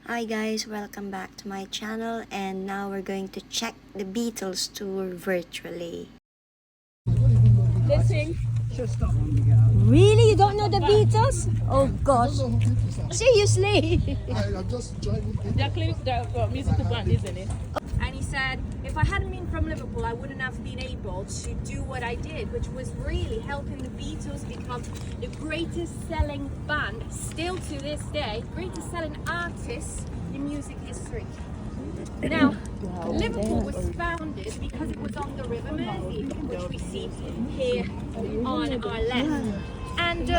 Hi guys, welcome back to my channel, and now we're going to check the Beatles tour virtually. Listen. Really? You don't know the Beatles? Oh gosh. Seriously? I'm just joining. The musical band, isn't it? And he said, if I hadn't been from Liverpool, I wouldn't have been able to do what I did, which was really helping the Beatles become the greatest selling band, still to this day, greatest selling artists in music history. Now, Liverpool was founded because it was on the River Mersey, which we see here on our left. And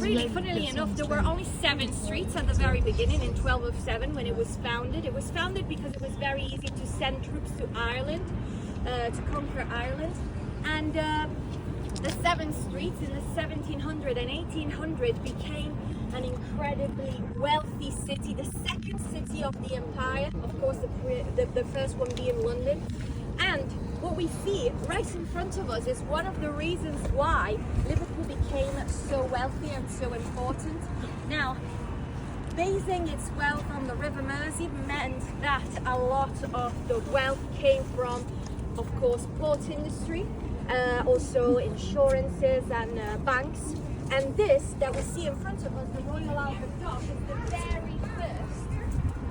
really, funnily enough, there were only 7 streets at the very beginning in 1207 when it was founded. It was founded because it was very easy to send troops to Ireland, to conquer Ireland. And the 7 streets in the 1700 and 1800 became an incredibly wealthy city, the second city of the empire, of course the first one being London. And what we see right in front of us is one of the reasons why Liverpool became so wealthy and so important. Now, basing its wealth on the River Mersey meant that a lot of the wealth came from, of course, port industry, also insurances and banks. And this that we see in front of us, the Royal Albert Dock, is the very first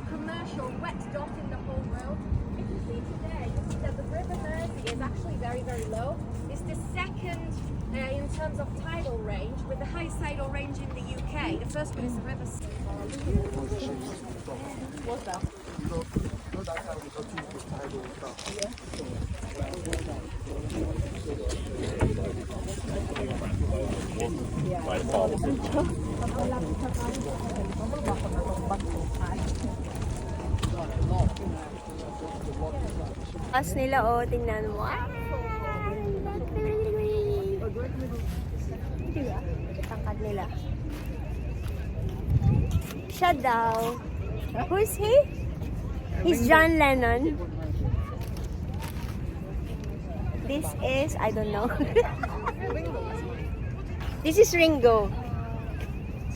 commercial wet dock in the whole world. If you see today, you see that the River Mersey is actually very, very low. It's the second in terms of tidal range, with the highest tidal range in the UK. The first one is the River. What's that? As nila, oh, tingnan mo. Tangkad nila. Siya daw. Who's he? He's John Lennon. This is, I don't know. This is Ringo.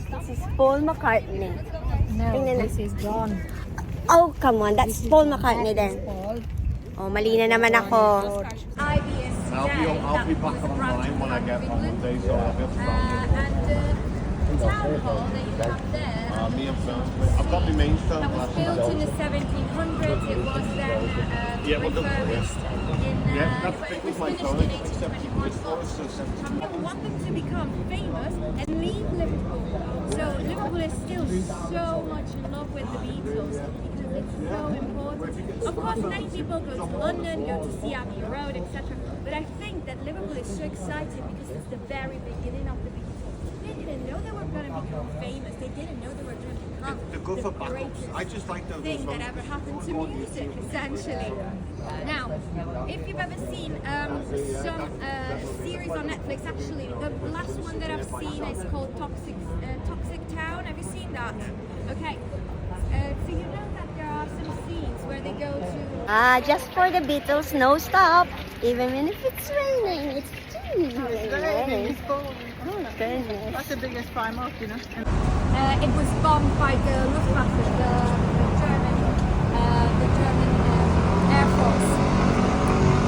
This is Paul McCartney. No, Tingnan this is John. Oh, come on. That's Paul McCartney then. Oh, mali na naman ako. IBS today, I'll be back online when I get on Monday, so I'll be able to and the town hall that you have there, me and Sam. I've got my main phone. that was built in the 1700s. It was then refurbished in that's the thing with my phone. in It's 70 quid for it, so 70 People want them to become famous and leave Liverpool. So Liverpool is still so much in love with the Beatles because it's so important. Of course, many people go to London, go to see Abbey Road, etc. But I think that Liverpool is so exciting because it's the very beginning of the Beatles. They didn't know they were going to become famous. They didn't know they were going to become They're good for the battles. greatest I just like those thing that ones. ever happened to music, essentially. Now, if you've ever seen some series on Netflix, actually, the last one that I've seen is called Toxic Town. Have you seen that? Okay. So you know that there are some scenes where they go to... Just for the Beatles, no stop. Even if it's raining, it's raining. Oh, goodness. That's the biggest crime off, you know. it was bombed by the Luftwaffe, the German Air Force.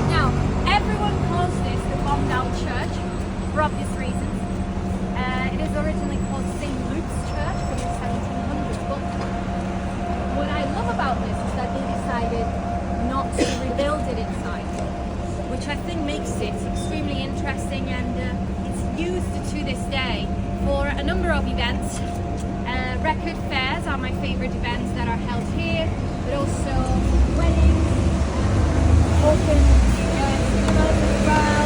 Now, everyone calls this the bombed out church for obvious reasons. It is originally called St. Luke's Church from the 1700s, but what I love about this is that they decided not to rebuild it inside, which I think makes it extremely interesting, and it's used to this day for a number of events. Record fairs are my favorite events that are held here, but also weddings, open cinemas as well.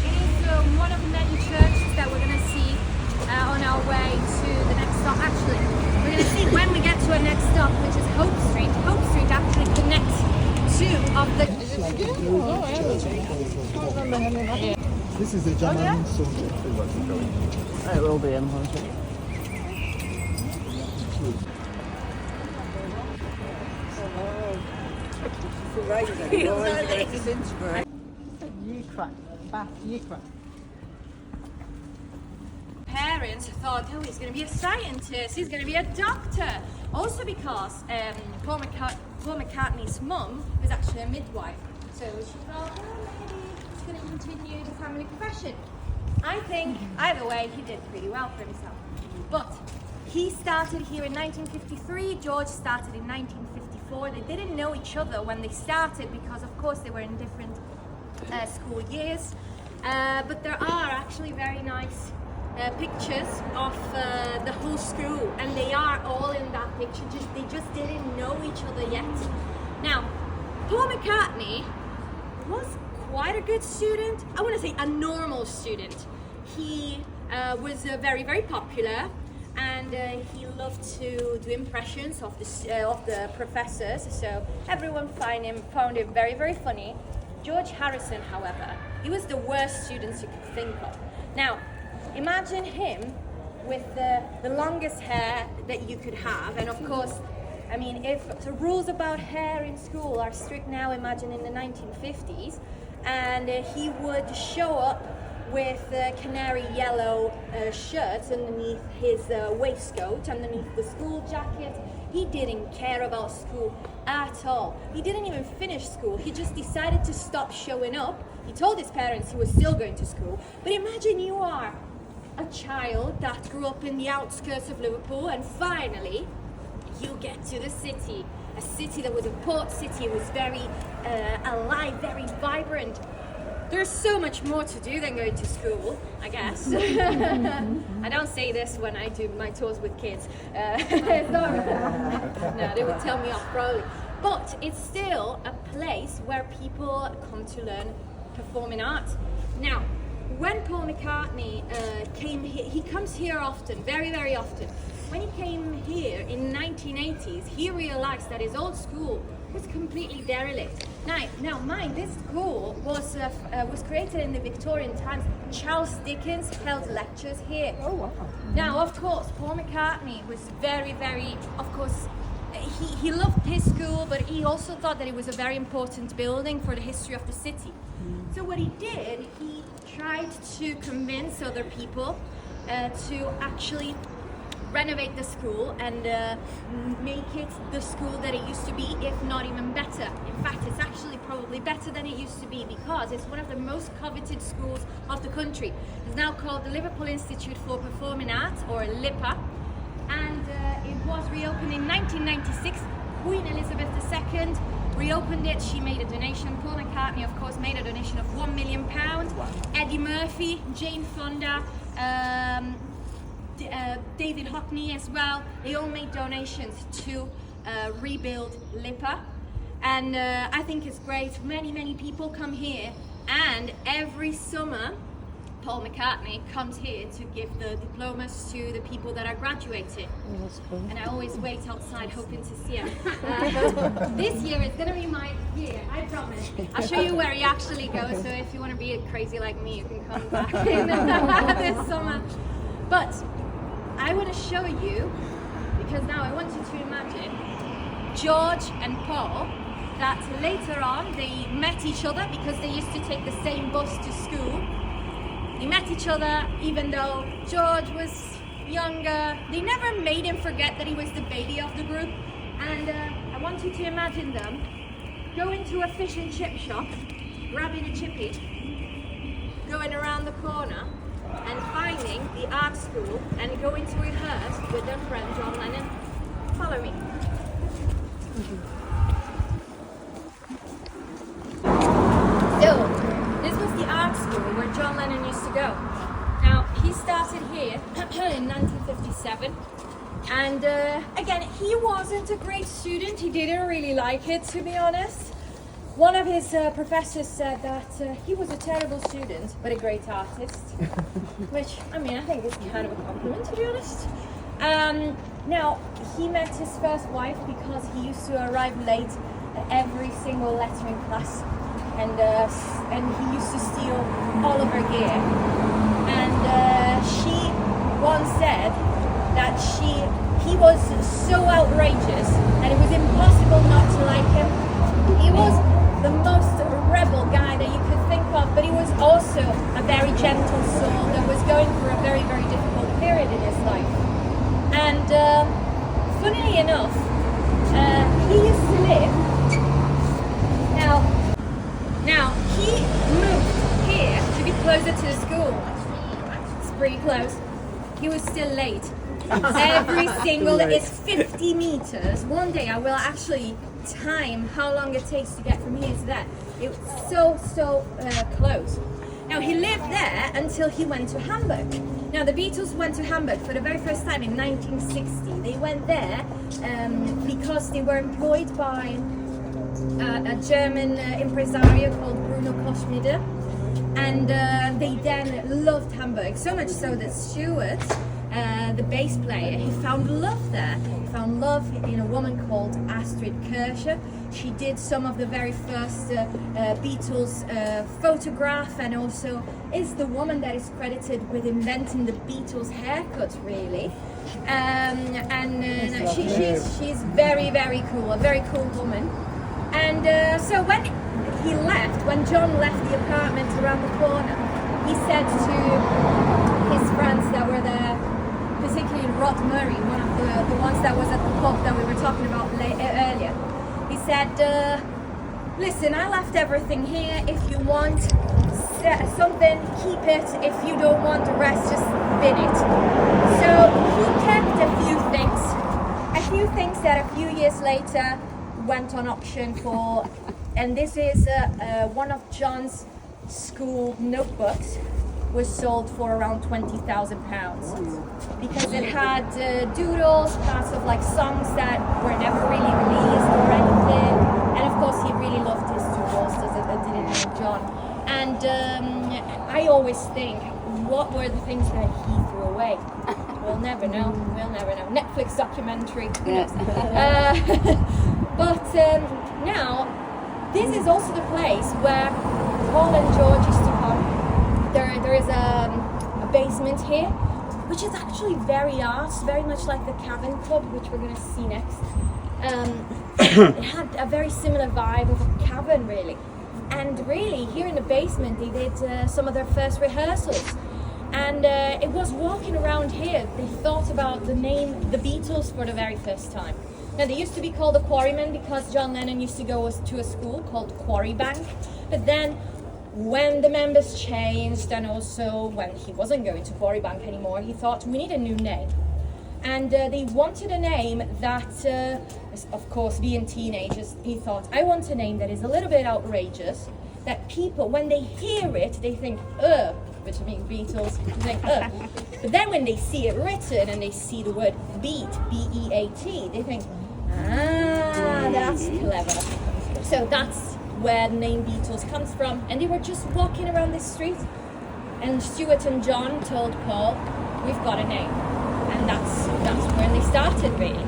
It is one of the many churches that we're going to see on our way to the next stop. Actually, we're going to see when we get to our next stop, which is Hope Street. Hope Street actually connects two of the... This is the German song. It will be in parents thought, oh, he's going to be a scientist, he's going to be a doctor. Also because Paul McCartney's mum was actually a midwife. So she thought, oh, maybe he's going to continue the family profession. I think, either way, he did pretty well for himself. But he started here in 1953, George started in 1954. They didn't know each other when they started because, of course, they were in different school years. But there are actually very nice pictures of the whole school, and they are all in that picture. They just didn't know each other yet. Now, Paul McCartney was quite a good student. I want to say a normal student. He was very, very popular, and he loved to do impressions of the professors. So everyone found him very, very funny. George Harrison, however, he was the worst student you could think of. Now, imagine him with the longest hair that you could have, and of course, I mean, if the rules about hair in school are strict now, imagine in the 1950s, and he would show up with canary yellow shirts underneath his waistcoat, underneath the school jacket. He didn't care about school at all. He didn't even finish school. He just decided to stop showing up. He told his parents he was still going to school. But imagine you are a child that grew up in the outskirts of Liverpool, and finally you get to the city. A city that was a port city. It was very alive, very vibrant. There's so much more to do than going to school, I guess. I don't say this when I do my tours with kids. It's not no, they would tell me off probably. But it's still a place where people come to learn performing arts. Now, when Paul McCartney came here, he comes here often, very, very often. When he came here in 1980s, he realized that his old school was completely derelict. Now, mind, this school was created in the Victorian times. Charles Dickens held lectures here. Oh, wow. Now, of course, Paul McCartney was very, very, of course, he loved his school, but he also thought that it was a very important building for the history of the city. So what he did, he tried to convince other people to actually renovate the school and make it the school that it used to be, if not even better. In fact, it's actually probably better than it used to be because it's one of the most coveted schools of the country. It's now called the Liverpool Institute for Performing Arts, or LIPA, and it was reopened in 1996. Queen Elizabeth II reopened it. She made a donation. Paul McCartney, of course, made a donation of £1 million. Eddie Murphy, Jane Fonda, David Hockney as well, they all made donations to rebuild LIPA, and I think it's great. Many people come here, and every summer Paul McCartney comes here to give the diplomas to the people that are graduating. Oh, that's cool. And I always wait outside hoping to see him. This year is going to be my year, I promise. I'll show you where he actually goes, so if you want to be crazy like me, you can come back in this summer. But I want to show you, because now I want you to imagine George and Paul, that later on they met each other because they used to take the same bus to school. They met each other even though George was younger. They never made him forget that he was the baby of the group. And I want you to imagine them going to a fish and chip shop, grabbing a chippy, going around the corner, and finding the art school and going to rehearse with their friend John Lennon. Follow me. So, this was the art school where John Lennon used to go. Now, he started here in 1957, and again, he wasn't a great student. He didn't really like it, to be honest. One of his professors said that he was a terrible student, but a great artist, which, I mean, I think is kind of a compliment, to be honest. Now, he met his first wife because he used to arrive late at every single lettering class, and he used to steal all of her gear. And she once said that he was so outrageous that it was impossible not to like him. He was the most rebel guy that you could think of, but he was also a very gentle soul that was going through a very, very difficult period in his life. And funnily enough, he used to live. Now he moved here to be closer to the school. It's pretty close. He was still late. Every single day. It's 50 meters. One day I will actually time how long it takes to get from here to there. It was so close. Now he lived there until he went to Hamburg. Now the Beatles went to Hamburg for the very first time in 1960. They went there because they were employed by a German impresario called Bruno Koschmider, and they then loved Hamburg, so much so that Stuart, the bass player, he found love there. He found love in a woman called Astrid Kircher. She did some of the very first Beatles photograph, and also is the woman that is credited with inventing the Beatles haircut, really. She's very cool, a very cool woman. And so when he left, when John left the apartment around the corner, he said to his friends that were there, particularly Rod Murray, one of the ones that was at the pub that we were talking about earlier, he said, listen, I left everything here. If you want something, keep it. If you don't want the rest, just bin it. So he kept a few things that a few years later went on auction for, and this is one of John's school notebooks, was sold for around £20,000 because it had doodles, parts of like songs that were never really released or anything, and of course he really loved his doodles, didn't John? And I always think, what were the things that he threw away? We'll never know. Netflix documentary. Who knows? But now, this is also the place where Paul and George used to come. There is a basement here, which is actually very arts, very much like the Cabin Club, which we're going to see next. It had a very similar vibe of a cabin, really. And really, here in the basement, they did some of their first rehearsals. And it was walking around here, they thought about the name The Beatles for the very first time. Now, they used to be called the Quarrymen because John Lennon used to go to a school called Quarry Bank. But then, when the members changed, and also when he wasn't going to Quarry Bank anymore, he thought, we need a new name. And they wanted a name that, of course, being teenagers, he thought, I want a name that is a little bit outrageous, that people, when they hear it, they think, which means Beatles, they think, But then when they see it written and they see the word beat, B-E-A-T, they think, that's clever. So that's where the name Beatles comes from. And they were just walking around this street, and Stuart and John told Paul, we've got a name. And that's when they started, really.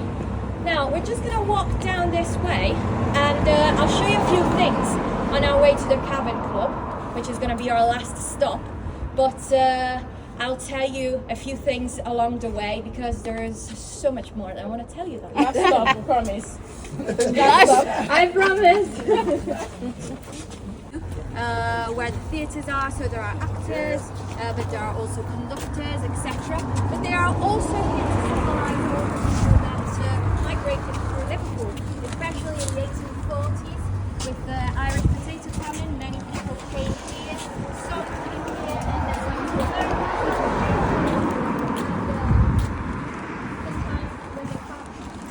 Now, we're just going to walk down this way, and I'll show you a few things on our way to the Cabin Club, which is going to be our last stop. But I'll tell you a few things along the way, because there is so much more that I want to tell you. Last stop, I promise. I promise. Where the theatres are, so there are actors, but there are also conductors, etc. But there are also here to symbolise all the people that migrated through Liverpool, especially in the 1840s with the Irish potato famine. Many people came here, some came here, and then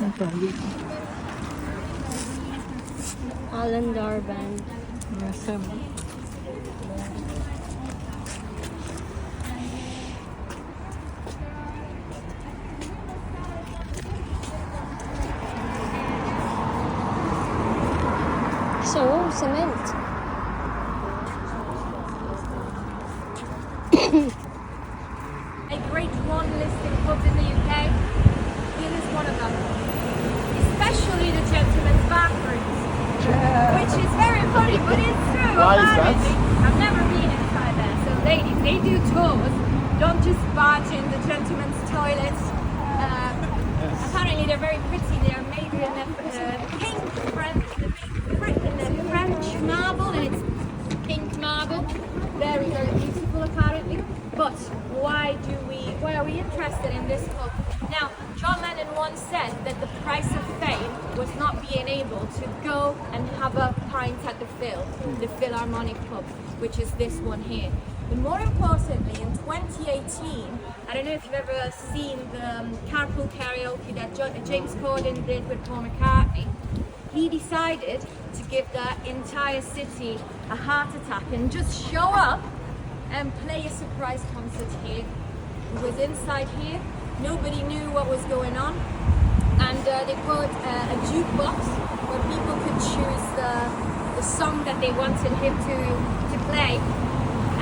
went to America. Alan Darban. So, cement. A great one-listed pubs in the UK. Here is one of them. Especially the gentlemen's bathrooms. Which is very funny, but it's true. Why is that? I've never been inside there. So ladies, they do tours. Don't just barge in the gentlemen's toilets. Apparently they're very pretty. They are made in French marble, and it's pink marble. Very, very beautiful apparently. But why are we interested in this pub? Now, John Lennon once said that the price of fame was not being able to go and have a pint at the Philharmonic pub, which is this one here. But more importantly, in 2018, I don't know if you've ever seen the carpool karaoke that James Corden did with Paul McCartney. He decided to give the entire city a heart attack and just show up and play a surprise concert here. It was inside here. Nobody knew what was going on, and they put a jukebox where people could choose the song that they wanted him to play,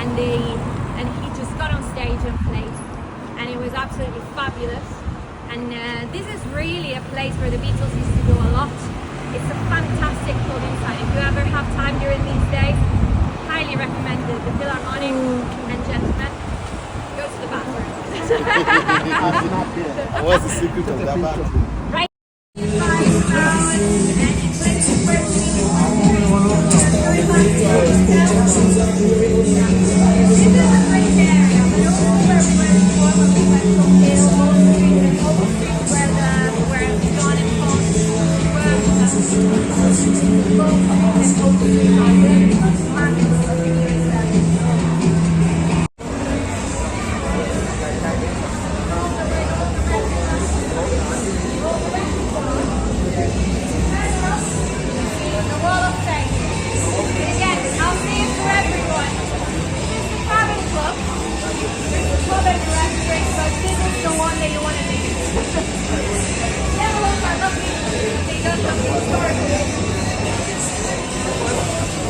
and he just got on stage and played, and it was absolutely fabulous. And this is really a place where the Beatles used to go a lot. It's a fantastic pub inside. If you ever have time during these days, highly recommended. The Philharmonic and gentlemen, go to the bathroom. What's the secret of that bathroom? Right.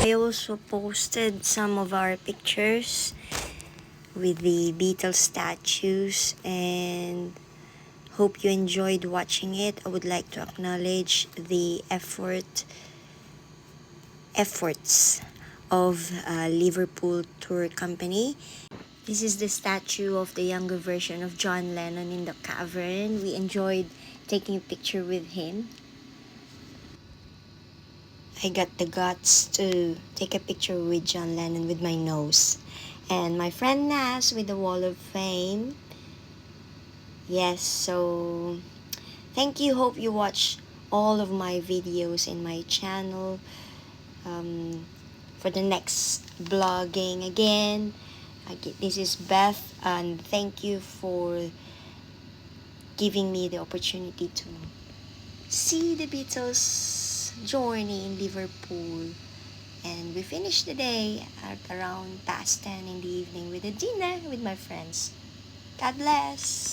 I also posted some of our pictures with the Beatles statues, and hope you enjoyed watching it. I would like to acknowledge the efforts of Liverpool tour company. This is the statue of the younger version of John Lennon in the cavern. We enjoyed taking a picture with him. I got the guts to take a picture with John Lennon with my nose. And my friend Nas with the Wall of Fame. Yes, so thank you. Hope you watch all of my videos in my channel. For the next vlogging again. This is Beth, and thank you for giving me the opportunity to see the Beatles journey in Liverpool. And we finished the day at around past 10 in the evening with a dinner with my friends. God bless.